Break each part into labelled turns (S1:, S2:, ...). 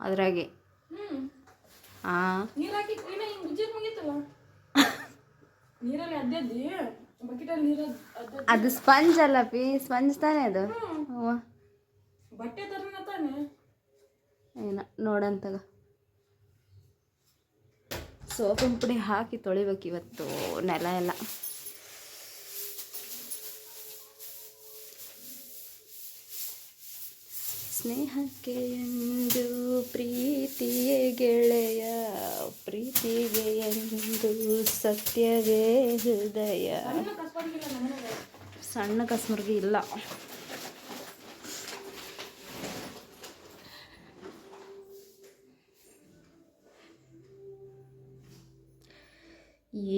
S1: ಅದ್ರಾಗೆ ಅದು ಸ್ಪಂಜ್ ಅಲ್ಲ ಪಿ, ಸ್ಪಂಜ್ ತಾನೇ ಅದು. ಏನ ನೋಡಂತಾಗ ಸೋಪಿನ ಪುಡಿ ಹಾಕಿ ತೊಳಿಬೇಕು ಇವತ್ತು ನೆಲ ಎಲ್ಲ. ಸ್ನೇಹಕ್ಕೆ ಎಂದು ಪ್ರೀತಿಯೇ ಗೆಳೆಯ, ಪ್ರೀತಿಗೆ ಎಂದು ಸತ್ಯವೇ ಹೃದಯ. ಸಣ್ಣ ಕಸ್ಮರ್ಗಿ ಇಲ್ಲ.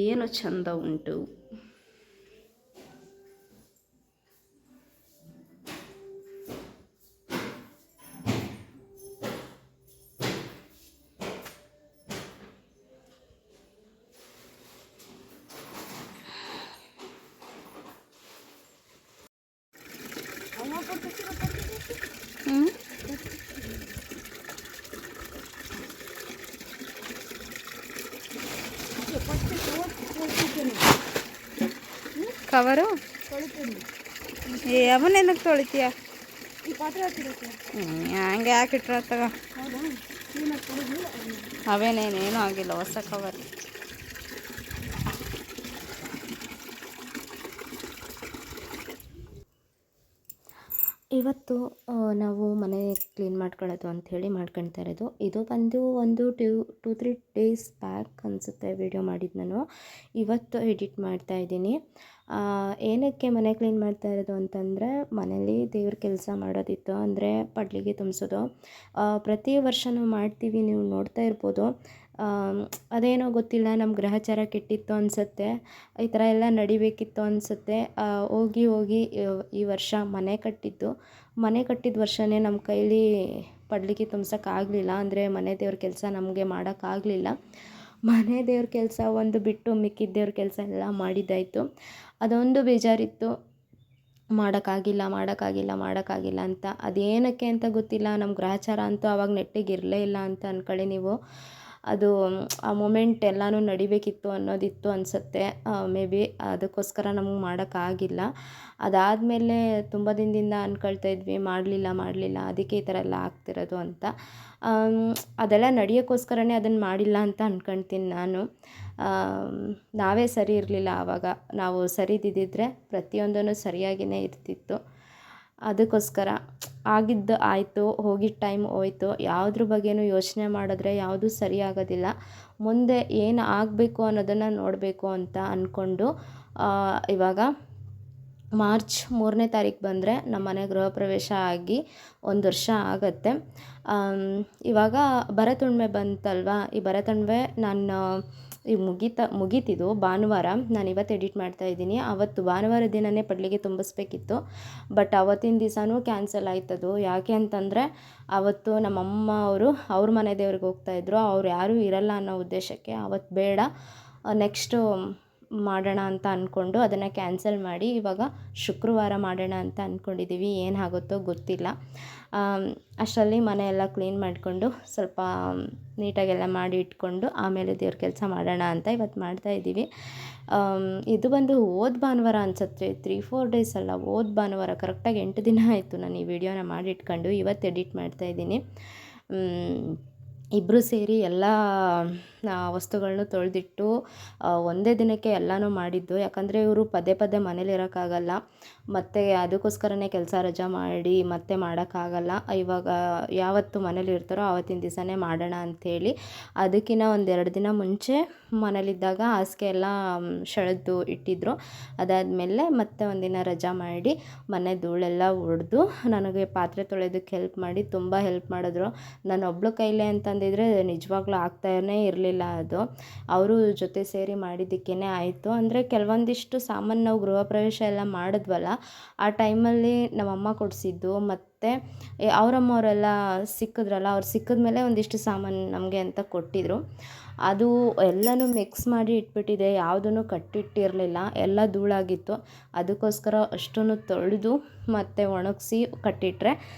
S1: ಏನು ಚಂದ ಉಂಟು. ಕವರು ಅವನೇನಕ್ಕೆ ತೊಳಿತೀಯ? ಹಂಗೆ ಯಾಕಿಟ್ರ ತಗ, ಅವೇನೇನೇನು ಆಗಿಲ್ಲ, ಹೊಸ ಕವರ್. ಇವತ್ತು ನಾವು ಮನೆ ಕ್ಲೀನ್ ಮಾಡ್ಕೊಳ್ಳೋದು ಅಂಥೇಳಿ ಮಾಡ್ಕೊಳ್ತಾ ಇರೋದು. ಇದು ಬಂದು ಒಂದು 2-3 ಡೇಸ್ ಬ್ಯಾಕ್ ಅನಿಸುತ್ತೆ ವಿಡಿಯೋ ಮಾಡಿದ್ದು ನಾನು. ಇವತ್ತು ಎಡಿಟ್ ಮಾಡ್ತಾಯಿದ್ದೀನಿ. ಏನಕ್ಕೆ ಮನೆ ಕ್ಲೀನ್ ಮಾಡ್ತಾ ಇರೋದು ಅಂತಂದರೆ, ಮನೇಲಿ ದೇವ್ರ ಕೆಲಸ ಮಾಡೋದಿತ್ತು, ಅಂದರೆ ಪಡ್ಲಿಗೆ ತುಂಬಿಸೋದು. ಪ್ರತಿ ವರ್ಷವೂ ಮಾಡ್ತೀವಿ, ನೀವು ನೋಡ್ತಾ ಇರ್ಬೋದು. ಅದೇನೋ ಗೊತ್ತಿಲ್ಲ, ನಮ್ಮ ಗ್ರಹಚಾರ ಕೆಟ್ಟಿತ್ತು ಅನಿಸುತ್ತೆ, ಈ ಥರ ಎಲ್ಲ ನಡಿಬೇಕಿತ್ತು ಅನಿಸುತ್ತೆ. ಹೋಗಿ ಈ ವರ್ಷ ಮನೆ ಕಟ್ಟಿದ ವರ್ಷವೇ ನಮ್ಮ ಕೈಲಿ ಪಡ್ಲಿಗೆ ತುಂಬ್ಸೋಕ್ಕಾಗಲಿಲ್ಲ. ಅಂದರೆ ಮನೆ ದೇವ್ರ ಕೆಲಸ ನಮಗೆ ಮಾಡೋಕ್ಕಾಗಲಿಲ್ಲ. ಮನೆ ದೇವ್ರ ಕೆಲಸ ಒಂದು ಬಿಟ್ಟು ಮಿಕ್ಕಿದ ದೇವ್ರ ಕೆಲಸ ಎಲ್ಲ ಮಾಡಿದ್ದಾಯಿತು. ಅದೊಂದು ಬೇಜಾರಿತ್ತು, ಮಾಡೋಕ್ಕಾಗಿಲ್ಲ ಅಂತ. ಅದೇನಕ್ಕೆ ಅಂತ ಗೊತ್ತಿಲ್ಲ. ನಮ್ಮ ಗ್ರಹಚಾರ ಅಂತೂ ಆವಾಗ ನೆಟ್ಟಿಗಿರಲೇ ಇಲ್ಲ ಅಂತ ಅಂದ್ಕೊಳ್ಳಿ ನೀವು. ಅದು ಆ ಮೊಮೆಂಟ್ ಎಲ್ಲನೂ ನಡಿಬೇಕಿತ್ತು ಅನ್ನೋದಿತ್ತು ಅನಿಸುತ್ತೆ. ಮೇ ಬಿ ಅದಕ್ಕೋಸ್ಕರ ನಮಗೆ ಮಾಡೋಕ್ಕಾಗಿಲ್ಲ. ಅದಾದಮೇಲೆ ತುಂಬ ದಿನದಿಂದ ಅಂದ್ಕೊಳ್ತಾ ಇದ್ವಿ, ಮಾಡಲಿಲ್ಲ, ಅದಕ್ಕೆ ಈ ಥರ ಎಲ್ಲ ಆಗ್ತಿರೋದು ಅಂತ. ಅದೆಲ್ಲ ನಡೆಯೋಕ್ಕೋಸ್ಕರನೇ ಅದನ್ನು ಮಾಡಿಲ್ಲ ಅಂತ ಅಂದ್ಕೊಳ್ತೀನಿ ನಾನು. ನಾವೇ ಸರಿ ಇರಲಿಲ್ಲ ಆವಾಗ. ನಾವು ಸರಿದಿದ್ದರೆ ಪ್ರತಿಯೊಂದೂ ಸರಿಯಾಗಿಯೇ ಇರ್ತಿತ್ತು. ಅದಕ್ಕೋಸ್ಕರ ಆಗಿದ್ದು ಆಯಿತು, ಹೋಗಿದ್ದ ಟೈಮ್ ಹೋಯ್ತು. ಯಾವುದ್ರ ಬಗ್ಗೆನೂ ಯೋಚನೆ ಮಾಡಿದ್ರೆ ಯಾವುದೂ ಸರಿಯಾಗೋದಿಲ್ಲ. ಮುಂದೆ ಏನು ಆಗಬೇಕು ಅನ್ನೋದನ್ನು ನೋಡಬೇಕು ಅಂತ ಅಂದ್ಕೊಂಡು ಇವಾಗ ಮಾರ್ಚ್ 3ನೇ ತಾರೀಕು ಬಂದರೆ ನಮ್ಮ ಮನೆ ಗೃಹ ಪ್ರವೇಶ ಆಗಿ 1 ವರ್ಷ ಆಗುತ್ತೆ. ಇವಾಗ ಭರತುಣ್ಮೆ ಬಂತಲ್ವಾ, ಈ ಭರತುಣ್ಮೆ ನಾನು ಈಗ ಮುಗೀತಿದ್ದು ಭಾನುವಾರ. ನಾನು ಇವತ್ತು ಎಡಿಟ್ ಮಾಡ್ತಾಯಿದ್ದೀನಿ. ಅವತ್ತು ಭಾನುವಾರ ದಿನವೇ ಪಡ್ಲಿಗೆ ತುಂಬಿಸ್ಬೇಕಿತ್ತು, ಬಟ್ ಅವತ್ತಿನ ದಿವಸನೂ ಕ್ಯಾನ್ಸಲ್ ಆಯ್ತದು. ಯಾಕೆ ಅಂತಂದರೆ ಅವತ್ತು ನಮ್ಮಮ್ಮ ಅವ್ರ ಮನೆ ದೇವ್ರಿಗೆ ಹೋಗ್ತಾಯಿದ್ರು. ಅವ್ರು ಯಾರೂ ಇರಲ್ಲ ಅನ್ನೋ ಉದ್ದೇಶಕ್ಕೆ ಅವತ್ತು ಬೇಡ, ನೆಕ್ಸ್ಟು ಮಾಡೋಣ ಅಂತ ಅಂದ್ಕೊಂಡು ಅದನ್ನು ಕ್ಯಾನ್ಸಲ್ ಮಾಡಿ ಇವಾಗ ಶುಕ್ರವಾರ ಮಾಡೋಣ ಅಂತ ಅಂದ್ಕೊಂಡಿದ್ದೀವಿ. ಏನಾಗುತ್ತೋ ಗೊತ್ತಿಲ್ಲ. ಅಷ್ಟರಲ್ಲಿ ಮನೆಯೆಲ್ಲ ಕ್ಲೀನ್ ಮಾಡಿಕೊಂಡು ಸ್ವಲ್ಪ ನೀಟಾಗೆಲ್ಲ ಮಾಡಿ ಇಟ್ಕೊಂಡು ಆಮೇಲೆ ದೇವ್ರ ಕೆಲಸ ಮಾಡೋಣ ಅಂತ ಇವತ್ತು ಮಾಡ್ತಾಯಿದ್ದೀವಿ. ಇದು ಬಂದು ಹೋದ ಭಾನುವಾರ ಅನಿಸುತ್ತೆ, 3-4 ಡೇಸ್ ಅಲ್ಲ, ಹೋದ ಭಾನುವಾರ ಕರೆಕ್ಟಾಗಿ 8 ದಿನ ಆಯಿತು ನಾನು ಈ ವಿಡಿಯೋನ ಮಾಡಿಟ್ಕೊಂಡು. ಇವತ್ತು ಎಡಿಟ್ ಮಾಡ್ತಾಯಿದ್ದೀನಿ. ಇಬ್ಬರು ಸೇರಿ ಎಲ್ಲ ವಸ್ತುಗಳನ್ನೂ ತೊಳೆದಿಟ್ಟು ಒಂದೇ ದಿನಕ್ಕೆ ಎಲ್ಲನೂ ಮಾಡಿದ್ದು. ಯಾಕಂದರೆ ಇವರು ಪದೇ ಮನೇಲಿರೋಕ್ಕಾಗಲ್ಲ, ಮತ್ತು ಅದಕ್ಕೋಸ್ಕರನೇ ಕೆಲಸ ರಜಾ ಮಾಡಿ ಮತ್ತೆ ಮಾಡೋಕ್ಕಾಗಲ್ಲ. ಇವಾಗ ಯಾವತ್ತು ಮನೇಲಿ ಇರ್ತಾರೋ ಆವತ್ತಿನ ದಿವಸನೇ ಮಾಡೋಣ ಅಂಥೇಳಿ ಅದಕ್ಕಿಂತ 1-2 ದಿನ ಮುಂಚೆ ಮನೇಲಿದ್ದಾಗ ಹಾಸಿಗೆ ಎಲ್ಲ ಸೆಳೆದು ಇಟ್ಟಿದ್ದರು. ಅದಾದಮೇಲೆ ಮತ್ತೆ ಒಂದಿನ ರಜಾ ಮಾಡಿ ಮನೆ ಧೂಳೆಲ್ಲ ಹೊಡೆದು ನನಗೆ ಪಾತ್ರೆ ತೊಳೆಯೋದಕ್ಕೆ ಹೆಲ್ಪ್ ಮಾಡಿ ತುಂಬ ಹೆಲ್ಪ್ ಮಾಡಿದ್ರು. ನಾನು ಒಬ್ಳು ಕೈಲೇ ಅಂತಂದಿದ್ರೆ ನಿಜವಾಗ್ಲೂ ಆಗ್ತಾನೇ ಇರಲಿಲ್ಲ. ಅದು ಅವರು ಜೊತೆ ಸೇರಿ ಮಾಡಿದ್ದಕ್ಕೇ ಆಯಿತು. ಅಂದರೆ ಕೆಲವೊಂದಿಷ್ಟು ಸಾಮಾನು ನಾವು ಗೃಹ ಪ್ರವೇಶ ಎಲ್ಲ ಮಾಡಿದ್ವಲ್ಲ, ಆ ಟೈಮಲ್ಲಿ ನಮ್ಮಮ್ಮ ಕೊಡಿಸಿದ್ದು, ಮತ್ತು ಮತ್ತು ಅವರಮ್ಮವರೆಲ್ಲ ಸಿಕ್ಕಿದ್ರಲ್ಲ, ಅವ್ರು ಸಿಕ್ಕಿದ ಮೇಲೆ ಒಂದಿಷ್ಟು ಸಾಮಾನು ನಮಗೆ ಅಂತ ಕೊಟ್ಟಿದ್ದರು. ಅದು ಎಲ್ಲನೂ ಮಿಕ್ಸ್ ಮಾಡಿ ಇಟ್ಬಿಟ್ಟಿದೆ, ಯಾವುದೂ ಕಟ್ಟಿಟ್ಟಿರಲಿಲ್ಲ, ಎಲ್ಲ ಧೂಳಾಗಿತ್ತು. ಅದಕ್ಕೋಸ್ಕರ ಅಷ್ಟನ್ನು ತೊಳೆದು ಮತ್ತು ಒಣಗಿಸಿ ಕಟ್ಟಿಟ್ಟರೆ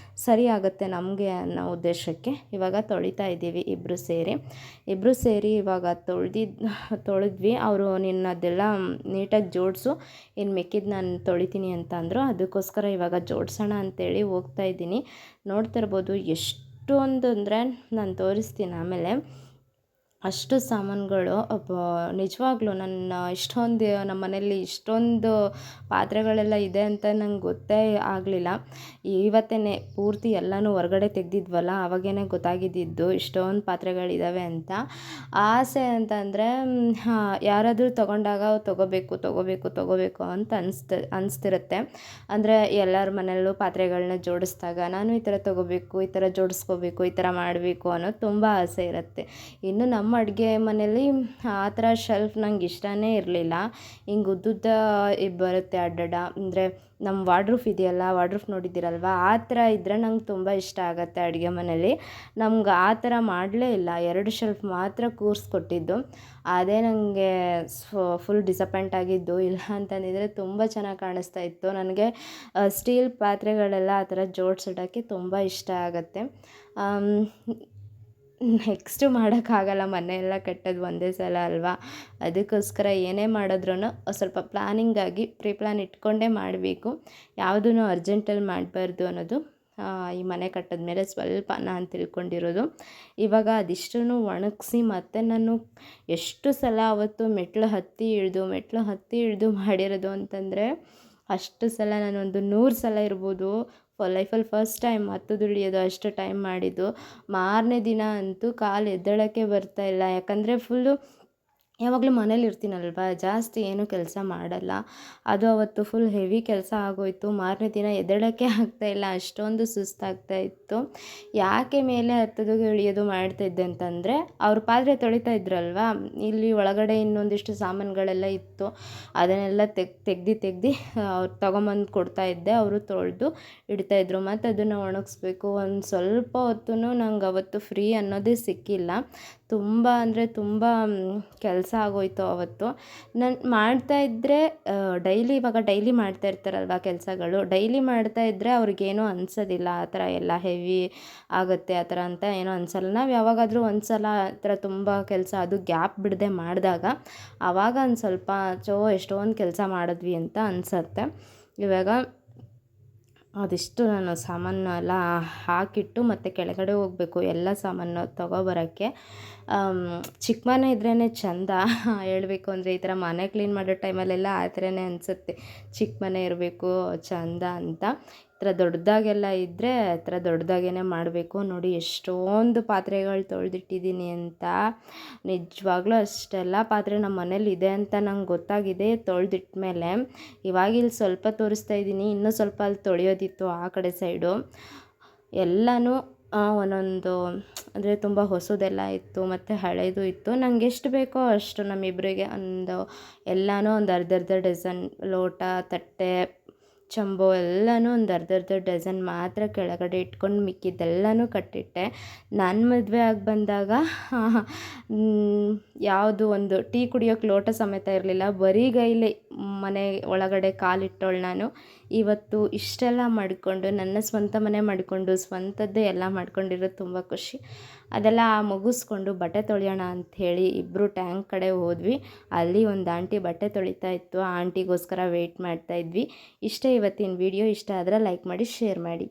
S1: ಸರಿ ಆಗುತ್ತೆ ನಮಗೆ ಅನ್ನೋ ಉದ್ದೇಶಕ್ಕೆ ಇವಾಗ ತೊಳಿತಾ ಇದ್ದೀವಿ ಇಬ್ಬರು ಸೇರಿ ಇವಾಗ ತೊಳೆದ್ವಿ. ಅವರು ನಿನ್ನ ಅದೆಲ್ಲ ನೀಟಾಗಿ ಜೋಡಿಸು, ಇನ್ನು ಮಿಕ್ಕಿದ್ದು ನಾನು ತೊಳಿತೀನಿ ಅಂತ ಅಂದರು. ಅದಕ್ಕೋಸ್ಕರ ಇವಾಗ ಜೋಡಿಸೋಣ ಅಂತೇಳಿ ಹೋಗ್ತಾ ಇದ್ದೀನಿ. ನೋಡ್ತಿರ್ಬೋದು ಎಷ್ಟೊಂದು ಅಂದರೆ ನಾನು ತೋರಿಸ್ತೀನಿ ಆಮೇಲೆ. ಅಷ್ಟು ಸಾಮಾನುಗಳು ನಿಜವಾಗ್ಲೂ ಇಷ್ಟೊಂದು ನಮ್ಮ ಮನೇಲಿ ಇಷ್ಟೊಂದು ಪಾತ್ರೆಗಳೆಲ್ಲ ಇದೆ ಅಂತ ನಂಗೆ ಗೊತ್ತೇ ಆಗಲಿಲ್ಲ. ಇವತ್ತೇ ಪೂರ್ತಿ ಎಲ್ಲನೂ ಹೊರಗಡೆ ತೆಗೆದಿದ್ವಲ್ಲ, ಆವಾಗೇ ಗೊತ್ತಾಗಿದ್ದಿದ್ದು ಇಷ್ಟೊಂದು ಪಾತ್ರೆಗಳಿದ್ದಾವೆ ಅಂತ. ಆಸೆ ಅಂತಂದರೆ ಯಾರಾದರೂ ತೊಗೊಂಡಾಗ ತೊಗೋಬೇಕು ಅಂತ ಅನಿಸ್ತಿರುತ್ತೆ. ಅಂದರೆ ಎಲ್ಲರ ಮನೆಯಲ್ಲೂ ಪಾತ್ರೆಗಳನ್ನ ಜೋಡಿಸಿದಾಗ ನಾನು ಈ ಥರ ತೊಗೋಬೇಕು, ಈ ಥರ ಜೋಡಿಸ್ಕೋಬೇಕು, ಈ ಥರ ಮಾಡಬೇಕು ಅನ್ನೋದು ತುಂಬ ಆಸೆ ಇರುತ್ತೆ. ಇನ್ನು ನಮ್ಮ ಅಡುಗೆ ಮನೇಲಿ ಆ ಥರ ಶೆಲ್ಫ್ ನಂಗೆ ಇಷ್ಟನೇ ಇರಲಿಲ್ಲ. ಹಿಂಗೆ ಉದ್ದುದ್ದ ಬರುತ್ತೆ ಅಡ್ಡಡ್ಡ, ಅಂದರೆ ನಮ್ಮ ವಾರ್ಡ್ರೂಫ್ ಇದೆಯಲ್ಲ, ವಾರ್ಡ್ರೂಫ್ ನೋಡಿದ್ದೀರಲ್ವ, ಆ ಥರ ಇದ್ದರೆ ನಂಗೆ ತುಂಬ ಇಷ್ಟ ಆಗುತ್ತೆ ಅಡುಗೆ ಮನೇಲಿ. ನಮ್ಗೆ ಆ ಥರ ಮಾಡಲೇ ಇಲ್ಲ, 2 ಶೆಲ್ಫ್ ಮಾತ್ರ ಕೂರಿಸ್ಕೊಟ್ಟಿದ್ದು. ಅದೇ ನನಗೆ ಫುಲ್ ಡಿಸಪಾಯಿಂಟ್ ಆಗಿದ್ದು. ಇಲ್ಲ ಅಂತಂದಿದ್ರೆ ತುಂಬ ಚೆನ್ನಾಗಿ ಕಾಣಿಸ್ತಾ ಇತ್ತು. ನನಗೆ ಸ್ಟೀಲ್ ಪಾತ್ರೆಗಳೆಲ್ಲ ಆ ಥರ ಜೋಡಿಸಿಡೋಕ್ಕೆ ತುಂಬ ಇಷ್ಟ ಆಗುತ್ತೆ. ನೆಕ್ಸ್ಟು ಮಾಡೋಕ್ಕಾಗಲ್ಲ, ಮನೆ ಎಲ್ಲ ಕಟ್ಟೋದು ಒಂದೇ ಸಲ ಅಲ್ವಾ. ಅದಕ್ಕೋಸ್ಕರ ಏನೇ ಮಾಡಿದ್ರೂ ಸ್ವಲ್ಪ ಪ್ಲ್ಯಾನಿಂಗಾಗಿ ಪ್ಲಾನ್ ಇಟ್ಕೊಂಡೇ ಮಾಡಬೇಕು. ಯಾವುದೂ ಅರ್ಜೆಂಟಲ್ಲಿ ಮಾಡಬಾರ್ದು ಅನ್ನೋದು ಈ ಮನೆ ಕಟ್ಟಿದ ಮೇಲೆ ಸ್ವಲ್ಪ ನಾನು ತಿಳ್ಕೊಂಡಿರೋದು. ಇವಾಗ ಅದಿಷ್ಟನ್ನು ಒಣಗಿಸಿ ಮತ್ತೆ ನಾನು ಎಷ್ಟು ಸಲ ಅವತ್ತು ಮೆಟ್ಲು ಹತ್ತಿ ಇಳಿದು ಮಾಡಿರೋದು ಅಂತಂದರೆ, ಅಷ್ಟು ಸಲ ನಾನೊಂದು 100 ಸಲ ಇರ್ಬೋದು. ಲೈಫಲ್ಲಿ ಫಸ್ಟ್ ಟೈಮ್ ಹತ್ತೋದು ಇಳಿಯೋದು ಅಷ್ಟು ಟೈಮ್ ಮಾಡಿದ್ದು. ಮಾರನೇ ದಿನ ಅಂತೂ ಕಾಲು ಎದ್ದೇಳೋಕ್ಕೆ ಬರ್ತಾಯಿಲ್ಲ. ಯಾಕಂದರೆ ಫುಲ್ಲು ಯಾವಾಗಲೂ ಮನೇಲಿ ಇರ್ತೀನಲ್ವ, ಜಾಸ್ತಿ ಏನೂ ಕೆಲಸ ಮಾಡಲ್ಲ. ಅದು ಅವತ್ತು ಫುಲ್ ಹೆವಿ ಕೆಲಸ ಆಗೋಯಿತು. ಮಾರನೇ ದಿನ ಎದ್ದೇಳೋಕ್ಕೆ ಆಗ್ತಾಯಿಲ್ಲ, ಅಷ್ಟೊಂದು ಸುಸ್ತಾಗ್ತಾಯಿತ್ತು. ಯಾಕೆ ಮೇಲೆ ಹತ್ತೋದು ಇಳಿಯೋದು ಮಾಡ್ತಾಯಿದ್ದೆ ಅಂತಂದರೆ, ಅವರು ಪಾತ್ರೆ ತೊಳಿತಾ ಇದ್ರಲ್ವ, ಇಲ್ಲಿ ಒಳಗಡೆ ಇನ್ನೊಂದಿಷ್ಟು ಸಾಮಾನುಗಳೆಲ್ಲ ಇತ್ತು. ಅದನ್ನೆಲ್ಲ ತೆಗ್ದು ಅವ್ರು ತೊಗೊಂಬಂದು ಕೊಡ್ತಾಯಿದ್ದೆ. ಅವರು ತೊಳೆದು ಇಡ್ತಾಯಿದ್ರು. ಮತ್ತು ಅದನ್ನು ಒಣಗಿಸ್ಬೇಕು. ಒಂದು ಸ್ವಲ್ಪ ಹೊತ್ತು ನಂಗೆ ಅವತ್ತು ಫ್ರೀ ಅನ್ನೋದೇ ಸಿಕ್ಕಿಲ್ಲ. ತುಂಬ ಅಂದರೆ ತುಂಬ ಕೆಲಸ ಆಗೋಯಿತು ಅವತ್ತು. ನಾನು ಮಾಡ್ತಾಯಿದ್ದರೆ ಇವಾಗ ಡೈಲಿ ಮಾಡ್ತಾಯಿರ್ತಾರಲ್ವ ಕೆಲಸಗಳು, ಡೈಲಿ ಮಾಡ್ತಾಯಿದ್ರೆ ಅವ್ರಿಗೇನೂ ಅನಿಸೋದಿಲ್ಲ. ಆ ಥರ ಎಲ್ಲ ಹೆವಿ ಆಗುತ್ತೆ ಆ ಥರ ಅಂತ ಏನೂ ಅನಿಸಲ್ಲ. ನಾವು ಯಾವಾಗಾದರೂ ಒಂದು ಸಲ ಆ ಥರ ತುಂಬ ಕೆಲಸ ಅದು ಗ್ಯಾಪ್ ಬಿಡದೆ ಮಾಡಿದಾಗ ಆವಾಗ ಒಂದು ಸ್ವಲ್ಪ ಎಷ್ಟೊಂದು ಕೆಲಸ ಮಾಡಿದ್ವಿ ಅಂತ ಅನಿಸತ್ತೆ. ಇವಾಗ ಅದಿಷ್ಟು ನಾನು ಸಾಮಾನು ಎಲ್ಲ ಹಾಕಿಟ್ಟು ಮತ್ತೆ ಕೆಳಗಡೆ ಹೋಗಬೇಕು ಎಲ್ಲ ಸಾಮಾನು ತೊಗೊಬರೋಕ್ಕೆ. ಚಿಕ್ಕ ಮನೆ ಇದ್ರೇ ಚೆಂದ ಹೇಳಬೇಕು ಅಂದರೆ. ಈ ಥರ ಮನೆ ಕ್ಲೀನ್ ಮಾಡೋ ಟೈಮಲ್ಲೆಲ್ಲ ಆ ಥರನೇ ಅನಿಸುತ್ತೆ, ಚಿಕ್ಕ ಮನೆ ಇರಬೇಕು ಚೆಂದ ಅಂತ. ಈ ಥರ ದೊಡ್ಡದಾಗೆಲ್ಲ ಇದ್ದರೆ ಆ ಥರ ದೊಡ್ಡದಾಗೇ ಮಾಡಬೇಕು. ನೋಡಿ ಎಷ್ಟೊಂದು ಪಾತ್ರೆಗಳು ತೊಳೆದಿಟ್ಟಿದ್ದೀನಿ ಅಂತ. ನಿಜವಾಗ್ಲೂ ಅಷ್ಟೆಲ್ಲ ಪಾತ್ರೆ ನಮ್ಮ ಮನೇಲಿ ಇದೆ ಅಂತ ನಂಗೆ ಗೊತ್ತಾಗಿದೆ ತೊಳೆದಿಟ್ಮೇಲೆ. ಇವಾಗ ಇಲ್ಲಿ ಸ್ವಲ್ಪ ತೋರಿಸ್ತಾ ಇದ್ದೀನಿ, ಇನ್ನೂ ಸ್ವಲ್ಪ ಅಲ್ಲಿ ತೊಳೆಯೋದಿತ್ತು ಆ ಕಡೆ ಸೈಡು. ಎಲ್ಲನೂ ಒಂದೊಂದು ಅಂದರೆ ತುಂಬ ಹೊಸದೆಲ್ಲ ಇತ್ತು ಮತ್ತು ಹಳೇದು ಇತ್ತು. ನಂಗೆ ಎಷ್ಟು ಬೇಕೋ ಅಷ್ಟು ನಮ್ಮಿಬ್ಬರಿಗೆ ಎಲ್ಲನೂ ಒಂದು ಅರ್ಧ ಡಜನ್ ಲೋಟ, ತಟ್ಟೆ, ಚಂಬು ಎಲ್ಲನೂ ಒಂದು ಅರ್ಧ ಡಜನ್ ಮಾತ್ರ ಕೆಳಗಡೆ ಇಟ್ಕೊಂಡು ಮಿಕ್ಕಿದ್ದೆಲ್ಲನೂ ಕಟ್ಟಿಟ್ಟೆ. ನಾನು ಮದುವೆ ಆಗಿ ಬಂದಾಗ ಯಾವುದು ಒಂದು ಟೀ ಕುಡಿಯೋಕ್ಕೆ ಲೋಟ ಸಮೇತ ಇರಲಿಲ್ಲ, ಬರಿಗೈಲಿ ಮನೆ ಒಳಗಡೆ ಕಾಲಿಟ್ಟವಳು ನಾನು. ಇವತ್ತು ಇಷ್ಟೆಲ್ಲ ಮಾಡಿಕೊಂಡು ನನ್ನ ಸ್ವಂತ ಮನೆ ಮಾಡಿಕೊಂಡು ಸ್ವಂತದ್ದೇ ಎಲ್ಲ ಮಾಡ್ಕೊಂಡಿರೋದು ತುಂಬ ಖುಷಿ. ಅದೆಲ್ಲ ಮುಗಿಸ್ಕೊಂಡು ಬಟ್ಟೆ ತೊಳೆಯೋಣ ಅಂಥೇಳಿ ಇಬ್ಬರು ಟ್ಯಾಂಕ್ ಕಡೆ ಹೋದ್ವಿ. ಅಲ್ಲಿ ಒಂದು ಆಂಟಿ ಬಟ್ಟೆ ತೊಳಿತಾ ಇತ್ತು, ಆ ಆಂಟಿಗೋಸ್ಕರ ವೆಯ್ಟ್ ಮಾಡ್ತಾಯಿದ್ವಿ. ಇಷ್ಟೇ ಇವತ್ತಿನ ವಿಡಿಯೋ. ಇಷ್ಟ ಆದರೆ ಲೈಕ್ ಮಾಡಿ, ಶೇರ್ ಮಾಡಿ.